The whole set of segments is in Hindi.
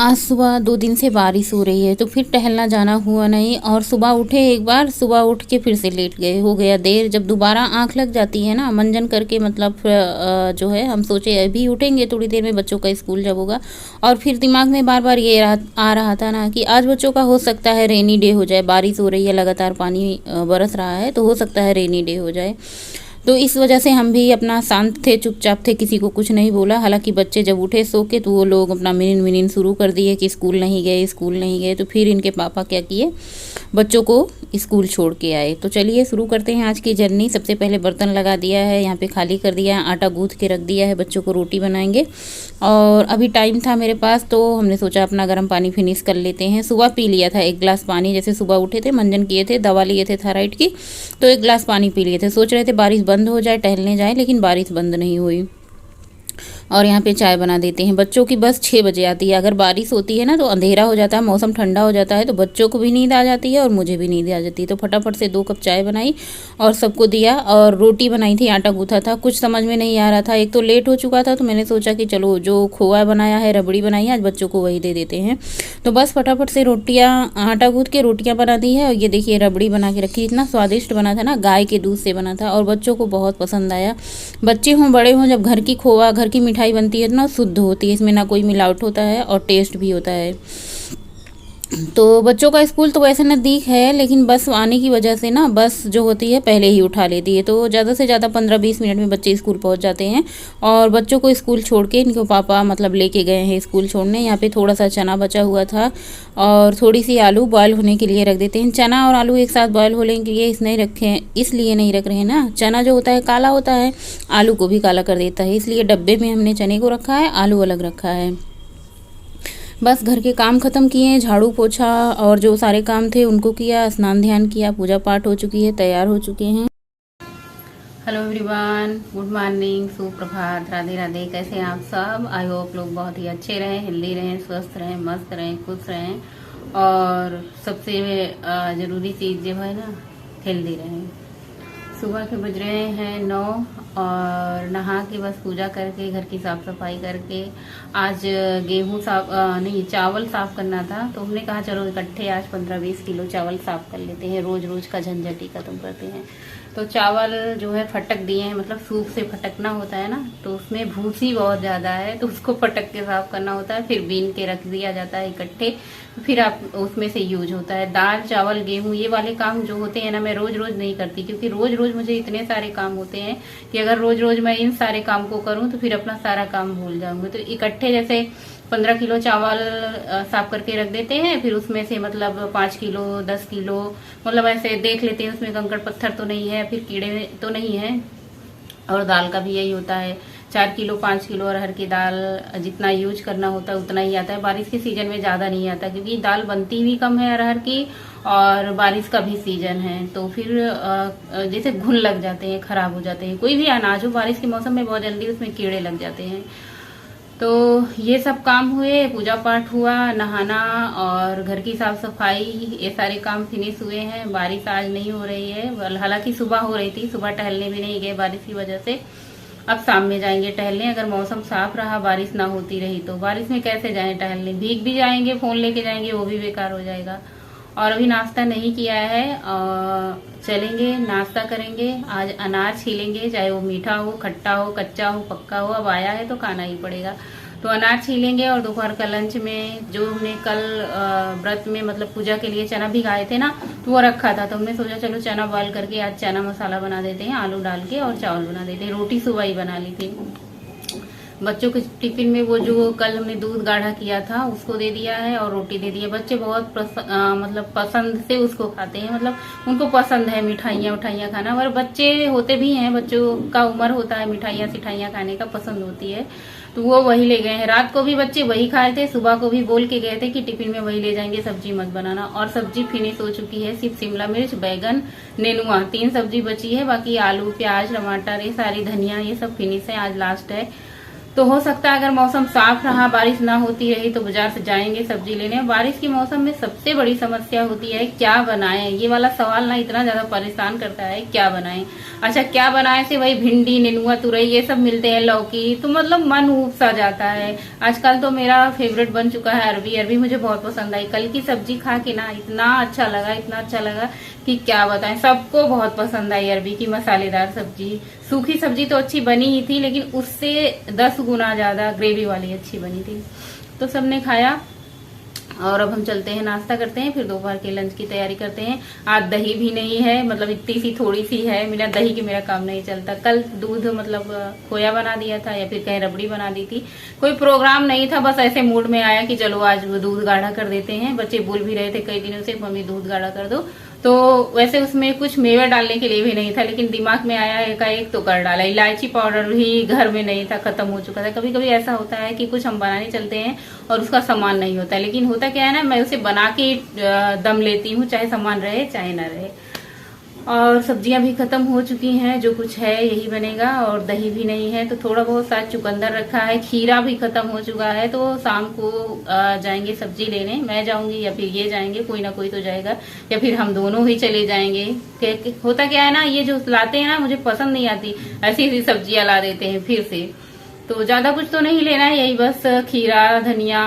आज सुबह 2 दिन से बारिश हो रही है तो फिर टहलना जाना हुआ नहीं और सुबह उठे एक बार, सुबह उठ के फिर से लेट गए, हो गया देर। जब दोबारा आँख लग जाती है ना मंजन करके, मतलब जो है हम सोचे अभी उठेंगे थोड़ी देर में, बच्चों का स्कूल जब होगा। और फिर दिमाग में बार बार ये आ रहा था ना कि आज बच्चों का हो सकता है रेनी डे हो जाए, बारिश हो रही है लगातार, पानी बरस रहा है तो हो सकता है रेनी डे हो जाए। तो इस वजह से हम भी अपना शांत थे, चुपचाप थे, किसी को कुछ नहीं बोला। हालांकि बच्चे जब उठे सो के तो वो लोग अपना मिनिन मिनिन शुरू कर दिए कि स्कूल नहीं गए, स्कूल नहीं गए। तो फिर इनके पापा क्या किए, बच्चों को स्कूल छोड़ के आए। तो चलिए शुरू करते हैं आज की जर्नी। सबसे पहले बर्तन लगा दिया है, यहाँ पे खाली कर दिया है, आटा गूँथ के रख दिया है, बच्चों को रोटी बनाएंगे। और अभी टाइम था मेरे पास तो हमने सोचा अपना गर्म पानी फिनिश कर लेते हैं। सुबह पी लिया था 1 गिलास पानी, जैसे सुबह उठे थे, मंजन किए थे, दवा लिए थे थायराइड की, तो 1 गिलास पानी पी लिए थे। सोच रहे थे बारिश बंद हो जाए, टहलने जाए, लेकिन बारिश बंद नहीं हुई। और यहाँ पे चाय बना देते हैं। बच्चों की बस 6 बजे आती है। अगर बारिश होती है ना तो अंधेरा हो जाता है, मौसम ठंडा हो जाता है, तो बच्चों को भी नींद आ जाती है और मुझे भी नींद आ जाती है। तो फटाफट से 2 कप चाय बनाई और सबको दिया। और रोटी बनाई थी, आटा गूथा था, कुछ समझ में नहीं आ रहा था। एक तो लेट हो चुका था तो मैंने सोचा कि चलो जो खोआ बनाया है, रबड़ी बनाई है, आज बच्चों को वही दे देते हैं। तो बस फटाफट से रोटियाँ, आटा गूँथ के रोटियाँ बना दी है। और ये देखिए रबड़ी बना के रखी, इतना स्वादिष्ट बना था ना, गाय के दूध से बना था और बच्चों को बहुत पसंद आया। बच्चे हों बड़े हों, जब घर की खोआ, घर की मिठाई बनती है ना, शुद्ध होती है, इसमें ना कोई मिलावट होता है और टेस्ट भी होता है। तो बच्चों का स्कूल तो वैसे नज़दीक है, लेकिन बस आने की वजह से ना बस जो होती है पहले ही उठा लेती है, तो ज़्यादा से ज़्यादा 15-20 मिनट में बच्चे स्कूल पहुंच जाते हैं। और बच्चों को स्कूल छोड़ के इनके पापा मतलब लेके गए हैं स्कूल छोड़ने। यहाँ पे थोड़ा सा चना बचा हुआ था और थोड़ी सी आलू बॉयल होने के लिए रख देते हैं। चना और आलू एक साथ बॉयल होने के लिए इसलिए नहीं रख रहे हैं ना, चना जो होता है काला होता है, आलू को भी काला कर देता है, इसलिए डब्बे में हमने चने को रखा है, आलू अलग रखा है। बस घर के काम ख़त्म किए, झाड़ू पोछा और जो सारे काम थे उनको किया, स्नान ध्यान किया, पूजा पाठ हो चुकी है, तैयार हो चुके हैं। हेलो एवरीवन, गुड मॉर्निंग, सुप्रभात, राधे राधे। कैसे हैं आप सब? आई होप लोग बहुत ही अच्छे रहें, हेल्दी रहें, स्वस्थ रहें, मस्त रहें, खुश रहें और सबसे ज़रूरी चीज़ जो है ना, हेल्दी रहें। सुबह के बज रहे हैं 9 और नहा के बस पूजा करके घर की साफ सफाई करके, आज गेहूं साफ नहीं चावल साफ करना था, तो हमने कहा चलो इकट्ठे आज 15-20 किलो चावल साफ कर लेते हैं, रोज रोज का झंझट ही खत्म करते हैं। तो चावल जो है फटक दिए हैं, मतलब सूप से फटकना होता है ना, तो उसमें भूसी बहुत ज़्यादा है, तो उसको फटक के साफ करना होता है, फिर बीन के रख दिया जाता है इकट्ठे, फिर आप उसमें से यूज होता है। दाल चावल गेहूं ये वाले काम जो होते हैं ना, मैं रोज रोज नहीं करती, क्योंकि रोज रोज मुझे इतने सारे काम होते हैं कि अगर रोज रोज मैं इन सारे काम को करूं तो फिर अपना सारा काम भूल जाऊंगी। तो इकट्ठे जैसे 15 किलो चावल साफ करके रख देते हैं, फिर उसमें से मतलब 5 किलो 10 किलो मतलब ऐसे देख लेते हैं उसमें कंकड़ पत्थर तो नहीं है, फिर कीड़े तो नहीं है। और दाल का भी यही होता है, 4 किलो 5 किलो अरहर की दाल जितना यूज करना होता है उतना ही आता है। बारिश के सीजन में ज़्यादा नहीं आता, क्योंकि दाल बनती भी कम है अरहर की और बारिश का भी सीजन है, तो फिर जैसे घुन लग जाते हैं, खराब हो जाते हैं। कोई भी अनाज हो बारिश के मौसम में बहुत जल्दी उसमें कीड़े लग जाते हैं। तो ये सब काम हुए, पूजा पाठ हुआ, नहाना और घर की साफ सफाई, ये सारे काम फिनिश हुए हैं। बारिश आज नहीं हो रही है, हालांकि सुबह हो रही थी, सुबह टहलने भी नहीं गए बारिश की वजह से। अब शाम में जाएंगे टहलने, अगर मौसम साफ रहा, बारिश ना होती रही तो। बारिश में कैसे जाएं टहलने, भीग भी जाएंगे, फोन लेके जाएंगे वो भी बेकार हो जाएगा। और अभी नाश्ता नहीं किया है और चलेंगे नाश्ता करेंगे। आज अनार छीलेंगे, चाहे वो मीठा हो, खट्टा हो, कच्चा हो, पक्का हो, अब आया है तो खाना ही पड़ेगा। तो अनार छीलेंगे और दोपहर का लंच में जो हमने कल व्रत में मतलब पूजा के लिए चना भिगाए थे ना, तो वो रखा था, तो हमने सोचा चलो चना बॉयल करके आज चना मसाला बना देते हैं, आलू डाल के, और चावल बना देते हैं। रोटी सुबह ही बना ली थी। बच्चों के टिफिन में वो जो कल हमने दूध गाढ़ा किया था उसको दे दिया है और रोटी दे दी है। बच्चे बहुत मतलब पसंद से उसको खाते हैं, मतलब उनको पसंद है मिठाइयाँ उठाइयाँ खाना। और बच्चे होते भी हैं, बच्चों का उम्र होता है मिठाइयाँ सिठाइयाँ खाने का, पसंद होती है, तो वो वही ले गए हैं। रात को भी बच्चे वही खाए थे, सुबह को भी बोल के गए थे कि टिफिन में वही ले जाएंगे, सब्जी मत बनाना। और सब्जी फिनिश हो चुकी है, सिर्फ शिमला मिर्च, बैगन, नेनुआ 3 सब्जी बची है, बाकी आलू प्याज टमाटर ये सारी धनिया ये सब फिनिश है, आज लास्ट है। तो हो सकता है अगर मौसम साफ रहा, बारिश ना होती रही तो बाजार से जाएंगे सब्जी लेने। बारिश के मौसम में सबसे बड़ी समस्या होती है क्या बनाएं, ये वाला सवाल ना इतना ज्यादा परेशान करता है, क्या बनाएं। अच्छा क्या बनाएं से वही भिंडी, नेनुआ, तुरई ये सब मिलते हैं, लौकी, तो मतलब मन ऊब सा जाता है। आजकल तो मेरा फेवरेट बन चुका है अरबी। अरबी मुझे बहुत पसंद आई, कल की सब्जी खा के ना इतना अच्छा लगा, इतना अच्छा लगा कि क्या बताएं। सबको बहुत पसंद आई अरबी की मसालेदार सब्जी। सूखी सब्जी तो अच्छी बनी ही थी, लेकिन उससे 10 गुना ज्यादा ग्रेवी वाली अच्छी बनी थी। तो सबने खाया और अब हम चलते हैं, नाश्ता करते हैं, फिर दोपहर के लंच की तैयारी करते हैं। आज दही भी नहीं है, मतलब इतनी सी थोड़ी सी है, बिना दही के मेरा काम नहीं चलता। कल दूध मतलब खोया बना दिया था या फिर कहीं रबड़ी बना दी थी। कोई प्रोग्राम नहीं था, बस ऐसे मूड में आया कि चलो आज दूध गाढ़ा कर देते हैं। बच्चे बोल भी रहे थे कई दिनों से मम्मी दूध गाढ़ा कर दो। तो वैसे उसमें कुछ मेवा डालने के लिए भी नहीं था, लेकिन दिमाग में आया एकाएक तो कर डाला। इलायची पाउडर भी घर में नहीं था, खत्म हो चुका था। कभी कभी ऐसा होता है कि कुछ हम बनाने चलते हैं और उसका सामान नहीं होता है, लेकिन होता क्या है ना, मैं उसे बना के दम लेती हूँ, चाहे सामान रहे चाहे ना रहे। और सब्जियां भी खत्म हो चुकी हैं, जो कुछ है यही बनेगा। और दही भी नहीं है, तो थोड़ा बहुत साथ चुकंदर रखा है। खीरा भी खत्म हो चुका है, तो शाम को जाएंगे सब्जी लेने। मैं जाऊंगी या फिर ये जाएंगे, कोई ना कोई तो जाएगा, या फिर हम दोनों ही चले जाएंगे। होता क्या है ना, ये जो लाते हैं ना मुझे पसंद नहीं आती, ऐसी ऐसी सब्जियां ला देते हैं फिर से। तो ज्यादा कुछ तो नहीं लेना है, यही बस खीरा, धनिया,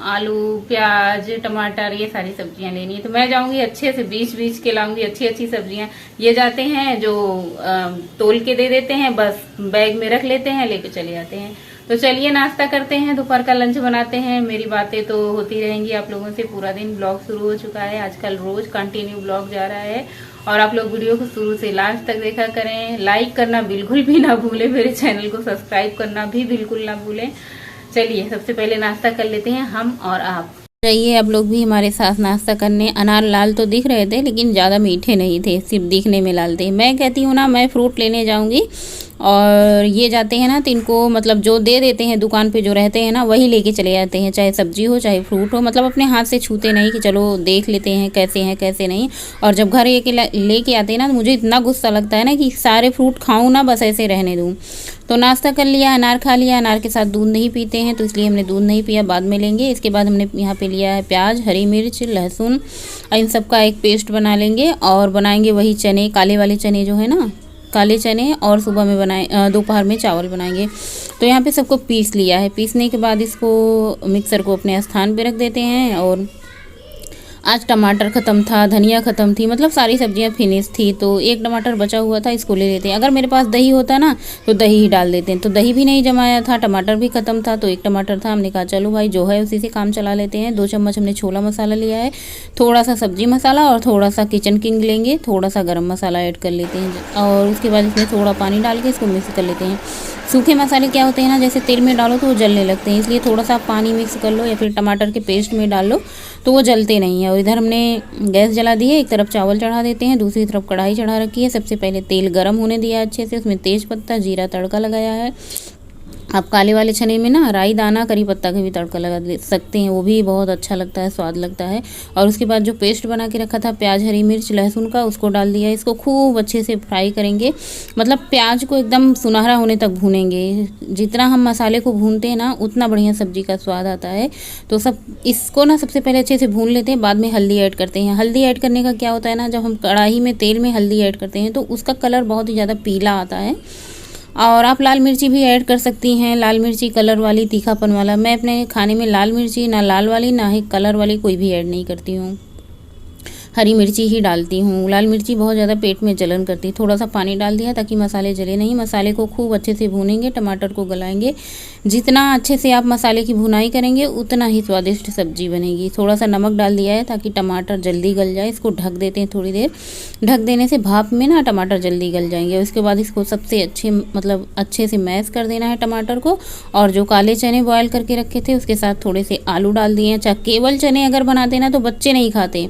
आलू, प्याज, टमाटर, ये सारी सब्जियां लेनी है। तो मैं जाऊंगी अच्छे से बीच बीच के लाऊंगी अच्छी अच्छी सब्जियां। ये जाते हैं जो तोल के दे देते हैं, बस बैग में रख लेते हैं, लेके चले जाते हैं। तो चलिए नाश्ता करते हैं, दोपहर का लंच बनाते हैं। मेरी बातें तो होती रहेंगी आप लोगों से पूरा दिन। ब्लॉग शुरू हो चुका है, आजकल रोज कंटिन्यू ब्लॉग जा रहा है, और आप लोग वीडियो को शुरू से लास्ट तक देखा करें। लाइक करना बिल्कुल भी ना भूलें, मेरे चैनल को सब्सक्राइब करना भी बिल्कुल ना भूलें। चलिए सबसे पहले नाश्ता कर लेते हैं हम और आप। रहिए आप लोग भी हमारे साथ नाश्ता करने। अनार लाल तो दिख रहे थे, लेकिन ज़्यादा मीठे नहीं थे, सिर्फ दिखने में लाल थे। मैं कहती हूँ ना, मैं फ्रूट लेने जाऊँगी और ये जाते हैं ना, तो इनको मतलब जो दे देते हैं दुकान पे जो रहते हैं ना, वही लेके चले जाते हैं, चाहे सब्जी हो चाहे फ्रूट हो। मतलब अपने हाथ से छूते नहीं कि चलो देख लेते हैं कैसे हैं कैसे नहीं। और जब घर लेके आते हैं ना, तो मुझे इतना गुस्सा लगता है ना कि सारे फ्रूट खाऊं ना, बस ऐसे रहने दूं। तो नाश्ता कर लिया, अनार खा लिया। अनार के साथ दूध नहीं पीते हैं, तो इसलिए हमने दूध नहीं पिया, बाद में लेंगे। इसके बाद हमने यहाँ पे लिया है प्याज, हरी मिर्च, लहसुन, इन सब का एक पेस्ट बना लेंगे और बनाएंगे वही चने, काले वाले चने जो है ना, काले चने। और सुबह में दोपहर में चावल बनाएंगे। तो यहाँ पे सबको पीस लिया है। पीसने के बाद इसको मिक्सर को अपने स्थान पे रख देते हैं। और आज टमाटर ख़त्म था, धनिया ख़त्म थी, मतलब सारी सब्जियां फिनिश थी। तो एक टमाटर बचा हुआ था, इसको ले लेते हैं। अगर मेरे पास दही होता ना तो दही ही डाल देते हैं, तो दही भी नहीं जमाया था, टमाटर भी ख़त्म था, तो एक टमाटर था। हमने कहा चलो भाई जो है उसी से काम चला लेते हैं। 2 चम्मच हमने छोला मसाला लिया है, थोड़ा सा सब्जी मसाला और थोड़ा सा किचन किंग लेंगे, थोड़ा सा गर्म मसाला ऐड कर लेते हैं। और उसके बाद इसमें थोड़ा पानी डाल के इसको मिक्स कर लेते हैं। सूखे मसाले क्या होते हैं ना, जैसे तेल में डालो तो वो जलने लगते हैं, इसलिए थोड़ा सा पानी मिक्स कर लो या फिर टमाटर के पेस्ट में डाल लो तो वो जलते नहीं है। और इधर हमने गैस जला दी है, एक तरफ चावल चढ़ा देते हैं, दूसरी तरफ कढ़ाई चढ़ा रखी है। सबसे पहले तेल गरम होने दिया अच्छे से, उसमें तेज पत्ता, जीरा तड़का लगाया है। आप काले वाले चने में ना राई दाना, करी पत्ता का भी तड़का लगा दे सकते हैं, वो भी बहुत अच्छा लगता है, स्वाद लगता है। और उसके बाद जो पेस्ट बना के रखा था प्याज, हरी मिर्च, लहसुन का, उसको डाल दिया। इसको खूब अच्छे से फ्राई करेंगे, मतलब प्याज को एकदम सुनहरा होने तक भूनेंगे। जितना हम मसाले को भूनते हैं ना, उतना बढ़िया सब्जी का स्वाद आता है। तो सब इसको ना सबसे पहले अच्छे से भून लेते हैं, बाद में हल्दी ऐड करते हैं। हल्दी ऐड करने का क्या होता है ना, जब हम कढ़ाई में तेल में हल्दी ऐड करते हैं तो उसका कलर बहुत ही ज़्यादा पीला आता है। और आप लाल मिर्ची भी ऐड कर सकती हैं, लाल मिर्ची कलर वाली, तीखापन वाला। मैं अपने खाने में लाल मिर्ची, ना लाल वाली ना ही कलर वाली, कोई भी ऐड नहीं करती हूँ, हरी मिर्ची ही डालती हूँ। लाल मिर्ची बहुत ज़्यादा पेट में जलन करती है। थोड़ा सा पानी डाल दिया ताकि मसाले जले नहीं। मसाले को खूब अच्छे से भूनेंगे, टमाटर को गलाएंगे। जितना अच्छे से आप मसाले की भुनाई करेंगे उतना ही स्वादिष्ट सब्जी बनेगी। थोड़ा सा नमक डाल दिया है ताकि टमाटर जल्दी गल जाए। इसको ढक देते हैं थोड़ी देर, ढक देने से भाप में ना टमाटर जल्दी गल जाएंगे। उसके बाद इसको सबसे अच्छे से मैश कर देना है टमाटर को। और जो काले चने बॉयल करके रखे थे उसके साथ थोड़े से आलू डाल दिए हैं। अच्छा, केवल चने अगर बनाते ना तो बच्चे नहीं खाते,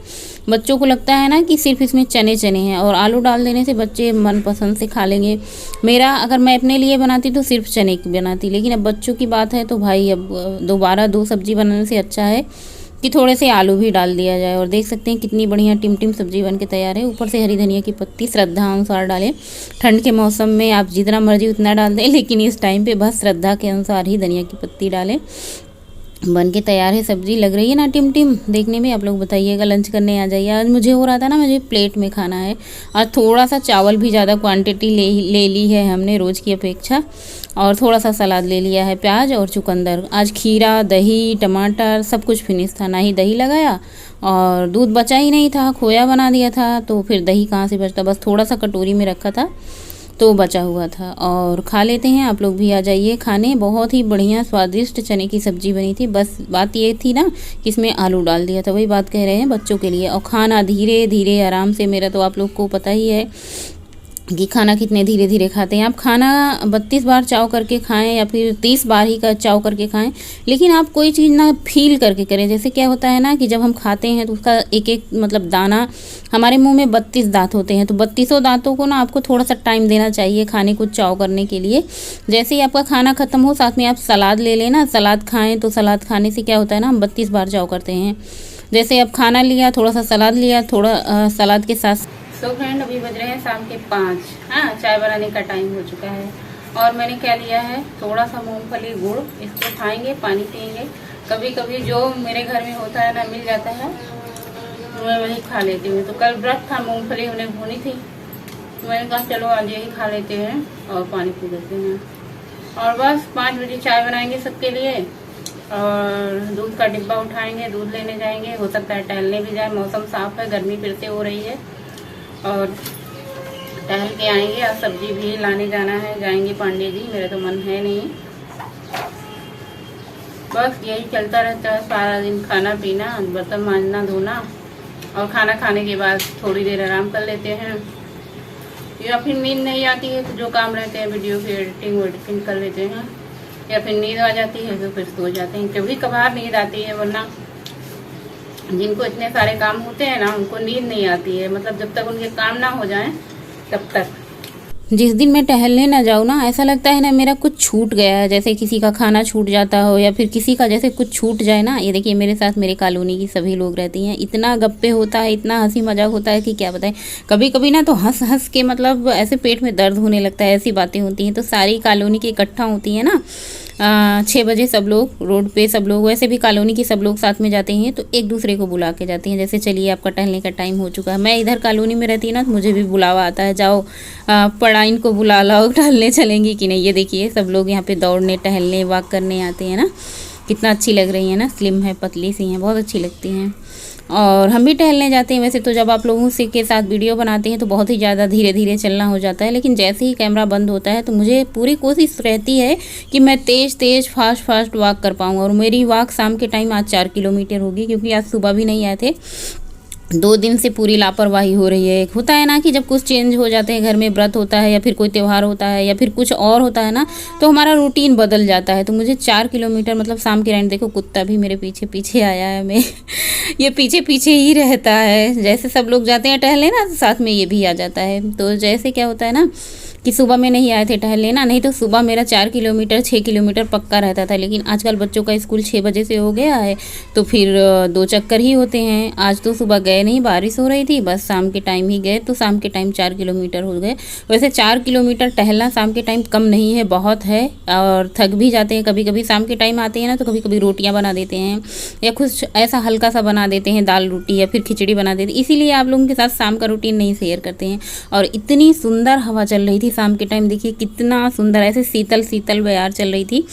बच्चों को लगता है ना कि सिर्फ इसमें चने चने हैं, और आलू डाल देने से बच्चे मनपसंद से खा लेंगे। मेरा अगर मैं अपने लिए बनाती तो सिर्फ चने की बनाती, लेकिन अब बच्चों की बात है तो भाई अब दोबारा 2 सब्जी बनाने से अच्छा है कि थोड़े से आलू भी डाल दिया जाए। और देख सकते हैं कितनी बढ़िया टिम सब्जी बन के तैयार है। ऊपर से हरी धनिया की पत्ती श्रद्धा अनुसार डालें। ठंड के मौसम में आप जितना मर्जी उतना डाल दें, लेकिन इस टाइम पे बस श्रद्धा के अनुसार ही धनिया की पत्ती डालें। बन के तैयार है सब्जी, लग रही है ना टिम देखने में। आप लोग बताइएगा, लंच करने आ जाइए। आज मुझे हो रहा था ना, मुझे प्लेट में खाना है। आज थोड़ा सा चावल भी ज़्यादा क्वांटिटी ले ली है हमने रोज़ की अपेक्षा, और थोड़ा सा सलाद ले लिया है, प्याज और चुकंदर। आज खीरा, दही, टमाटर सब कुछ फिनिश था, ना ही दही लगाया और दूध बचा ही नहीं था, खोया बना दिया था, तो फिर दही कहाँ से बचता। बस थोड़ा सा कटोरी में रखा था तो बचा हुआ था। और खा लेते हैं, आप लोग भी आ जाइए खाने। बहुत ही बढ़िया स्वादिष्ट चने की सब्ज़ी बनी थी। बस बात ये थी ना कि इसमें आलू डाल दिया था, वही बात कह रहे हैं बच्चों के लिए। और खाना धीरे धीरे आराम से, मेरा तो आप लोग को पता ही है कि खाना कितने धीरे धीरे खाते हैं। आप खाना 32 बार चाव करके खाएं या फिर 30 बार ही का चाव करके खाएं, लेकिन आप कोई चीज़ ना फील करके करें। जैसे क्या होता है ना कि जब हम खाते हैं तो उसका एक एक मतलब दाना, हमारे मुंह में 32 दांत होते हैं, तो 32 दांतों को ना आपको थोड़ा सा टाइम देना चाहिए खाने को चाव करने के लिए। जैसे ही आपका खाना ख़त्म हो, साथ में आप सलाद ले लेना, सलाद खाएँ, तो सलाद खाने से क्या होता है ना, हम 32 बार चाव करते हैं। जैसे अब खाना लिया, थोड़ा सा सलाद लिया, थोड़ा सलाद के साथ। तो फ्रेंड, अभी बज रहे हैं शाम के 5। हाँ, चाय बनाने का टाइम हो चुका है। और मैंने क्या लिया है, थोड़ा सा मूंगफली गुड़, इसको खाएंगे, पानी पियेंगे। कभी कभी जो मेरे घर में होता है ना, मिल जाता है, तो मैं वही खा लेती हूँ। तो कल व्रत था, मूंगफली उन्हें भूनी थी, तो मैंने कहा चलो आज यही खा लेते हैं और पानी पी लेते हैं। और बस 5 बजे चाय बनाएंगे सबके लिए, और दूध का डिब्बा उठाएंगे, दूध लेने जाएंगे। हो सकता है टहलने भी जाए, मौसम साफ है, गर्मी फिर से हो रही है, और टहल के आएंगे। और सब्जी भी लाने जाना है, जाएंगे पांडे जी, मेरा तो मन है नहीं। बस यही चलता रहता है सारा दिन, खाना पीना, बर्तन मांजना, धोना, और खाना खाने के बाद थोड़ी देर आराम कर लेते हैं, या फिर नींद नहीं आती है तो जो काम रहते हैं वीडियो की एडिटिंग कर लेते हैं, या फिर नींद आ जाती है तो फिर सो जाते हैं। कभी कभार नींद आती है, वरना जिनको इतने सारे काम होते हैं ना, उनको नींद नहीं आती है। मतलब जब तक उनके काम ना हो जाएं तब तक। जिस दिन मैं टहलने ना जाऊँ ना, ऐसा लगता है ना मेरा कुछ छूट गया है, जैसे किसी का खाना छूट जाता हो, या फिर किसी का जैसे कुछ छूट जाए ना। ये देखिए मेरे साथ मेरे कॉलोनी की सभी लोग रहती हैं, इतना गप्पे होता है, इतना हंसी मजाक होता है कि क्या बताएं। कभी कभी ना तो हंस हंस के मतलब ऐसे पेट में दर्द होने लगता है, ऐसी बातें होती हैं। तो सारी कॉलोनी की इकट्ठा होती है ना 6 बजे, सब लोग रोड पे, सब लोग, वैसे भी कॉलोनी के सब लोग साथ में जाते हैं, तो एक दूसरे को बुला के जाते हैं। जैसे चलिए आपका टहलने का टाइम हो चुका है। मैं इधर कॉलोनी में रहती है ना, तो मुझे भी बुलावा आता है, जाओ पढ़ाइन को बुला लाओ, टहलने चलेंगी कि नहीं। ये देखिए सब लोग यहाँ पे दौड़ने, टहलने, वॉक करने आते हैं ना। कितना अच्छी लग रही है ना, स्लिम है, पतली सी हैं, बहुत अच्छी लगती हैं। और हम भी टहलने जाते हैं वैसे तो। जब आप लोगों से के साथ वीडियो बनाते हैं तो बहुत ही ज़्यादा धीरे धीरे चलना हो जाता है, लेकिन जैसे ही कैमरा बंद होता है तो मुझे पूरी कोशिश रहती है कि मैं तेज़ फास्ट वॉक कर पाऊँ। और मेरी वॉक शाम के टाइम आज 4 किलोमीटर होगी, क्योंकि आज सुबह भी नहीं आए थे। 2 दिन से पूरी लापरवाही हो रही है। होता है ना कि जब कुछ चेंज हो जाते हैं घर में, व्रत होता है या फिर कोई त्यौहार होता है या फिर कुछ और होता है ना, तो हमारा रूटीन बदल जाता है। तो मुझे 4 किलोमीटर मतलब शाम के टाइम, देखो कुत्ता भी मेरे पीछे पीछे आया है, मैं ये पीछे पीछे ही रहता है। जैसे सब लोग जाते हैं टहलने ना, तो साथ में ये भी आ जाता है। तो जैसे क्या होता है ना कि सुबह में नहीं आए थे टहलने ना, नहीं तो सुबह मेरा 4 किलोमीटर 6 किलोमीटर पक्का रहता था। लेकिन आजकल बच्चों का स्कूल 6 बजे से हो गया है, तो फिर 2 चक्कर ही होते हैं। आज तो सुबह गए नहीं, बारिश हो रही थी, बस शाम के टाइम ही गए, तो शाम के टाइम 4 किलोमीटर हो गए। वैसे 4 किलोमीटर टहलना शाम के टाइम कम नहीं है, बहुत है। और थक भी जाते हैं कभी कभी। शाम के टाइम आते हैं ना, तो कभी कभी रोटियाँ बना देते हैं या कुछ ऐसा हल्का सा बना देते हैं, दाल रोटी या फिर खिचड़ी बना देते हैं। इसीलिए आप लोगों के साथ शाम का रूटीन नहीं शेयर करते हैं। और इतनी सुंदर हवा चल रही थी शाम के टाइम, देखिए कितना सुंदर, ऐसे शीतल शीतल बयार चल रही थी।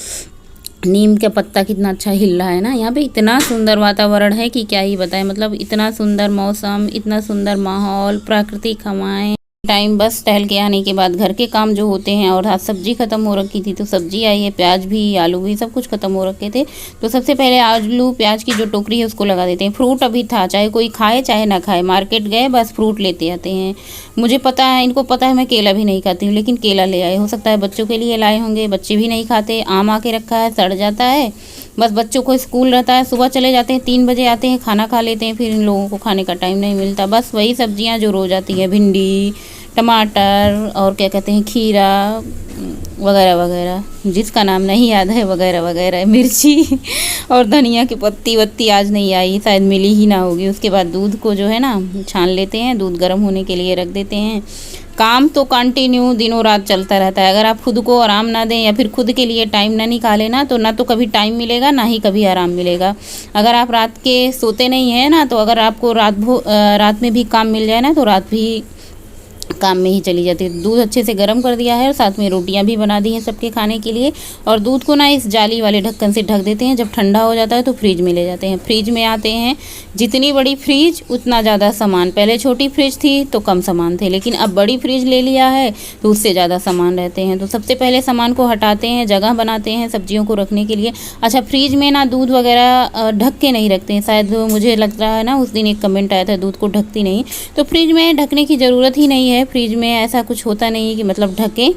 नीम का पत्ता कितना अच्छा हिल रहा है ना यहाँ पे। इतना सुंदर वातावरण है कि क्या ही बताएं। मतलब इतना सुंदर मौसम, इतना सुंदर माहौल, प्राकृतिक हवाएं। टाइम बस टहल के आने के बाद घर के काम जो होते हैं। और आज सब्जी ख़त्म हो रखी थी, तो सब्जी आई है, प्याज भी, आलू भी, सब कुछ ख़त्म हो रखे थे। तो सबसे पहले आलू प्याज की जो टोकरी है उसको लगा देते हैं। फ्रूट अभी था, चाहे कोई खाए चाहे ना खाए, मार्केट गए बस फ्रूट लेते आते हैं। मुझे पता है, इनको पता है मैं केला भी नहीं खाती हूँ, लेकिन केला ले आए। हो सकता है बच्चों के लिए लाए होंगे, बच्चे भी नहीं खाते। आम आके रखा है, सड़ जाता है। बस बच्चों को स्कूल रहता है, सुबह चले जाते हैं, 3 बजे आते हैं, खाना खा लेते हैं, फिर इन लोगों को खाने का टाइम नहीं मिलता। बस वही सब्जियां जो रोज आती हैं, भिंडी, टमाटर और क्या कहते हैं खीरा वगैरह वगैरह, जिसका नाम नहीं याद है, वगैरह वगैरह, मिर्ची और धनिया की पत्ती वत्ती आज नहीं आई, शायद मिली ही ना होगी। उसके बाद दूध को जो है ना छान लेते हैं, दूध गर्म होने के लिए रख देते हैं। काम तो कंटिन्यू दिनों रात चलता रहता है। अगर आप खुद को आराम ना दें या फिर खुद के लिए टाइम ना निकालें ना, तो ना तो कभी टाइम मिलेगा ना ही कभी आराम मिलेगा। अगर आप रात के सोते नहीं हैं ना, तो अगर आपको रात में भी काम मिल जाए ना, तो रात भी काम में ही चली जाती है। दूध अच्छे से गर्म कर दिया है और साथ में रोटियां भी बना दी हैं सबके खाने के लिए। और दूध को ना इस जाली वाले ढक्कन से ढक देते हैं। जब ठंडा हो जाता है तो फ्रिज में ले जाते हैं। फ्रिज में आते हैं, जितनी बड़ी फ्रिज उतना ज़्यादा सामान। पहले छोटी फ्रिज थी तो कम सामान थे, लेकिन अब बड़ी फ्रिज ले लिया है तो उससे ज़्यादा सामान रहते हैं। तो सबसे पहले सामान को हटाते हैं, जगह बनाते हैं सब्जियों को रखने के लिए। अच्छा, फ्रिज में ना दूध वगैरह ढक के नहीं रखते हैं, शायद मुझे लग रहा है ना, उस दिन एक कमेंट आया था दूध को ढकती नहीं, तो फ्रिज में ढकने की ज़रूरत ही नहीं है। फ्रिज में ऐसा कुछ होता नहीं है कि मतलब ढकें।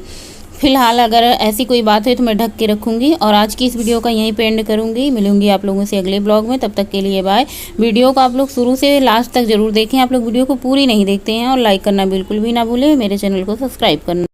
फ़िलहाल अगर ऐसी कोई बात है तो मैं ढक के रखूँगी। और आज की इस वीडियो का यहीं पे एंड करूँगी। मिलूँगी आप लोगों से अगले ब्लॉग में, तब तक के लिए बाय। वीडियो को आप लोग शुरू से लास्ट तक ज़रूर देखें। आप लोग वीडियो को पूरी नहीं देखते हैं, और लाइक करना बिल्कुल भी ना भूलें। मेरे चैनल को सब्सक्राइब करना।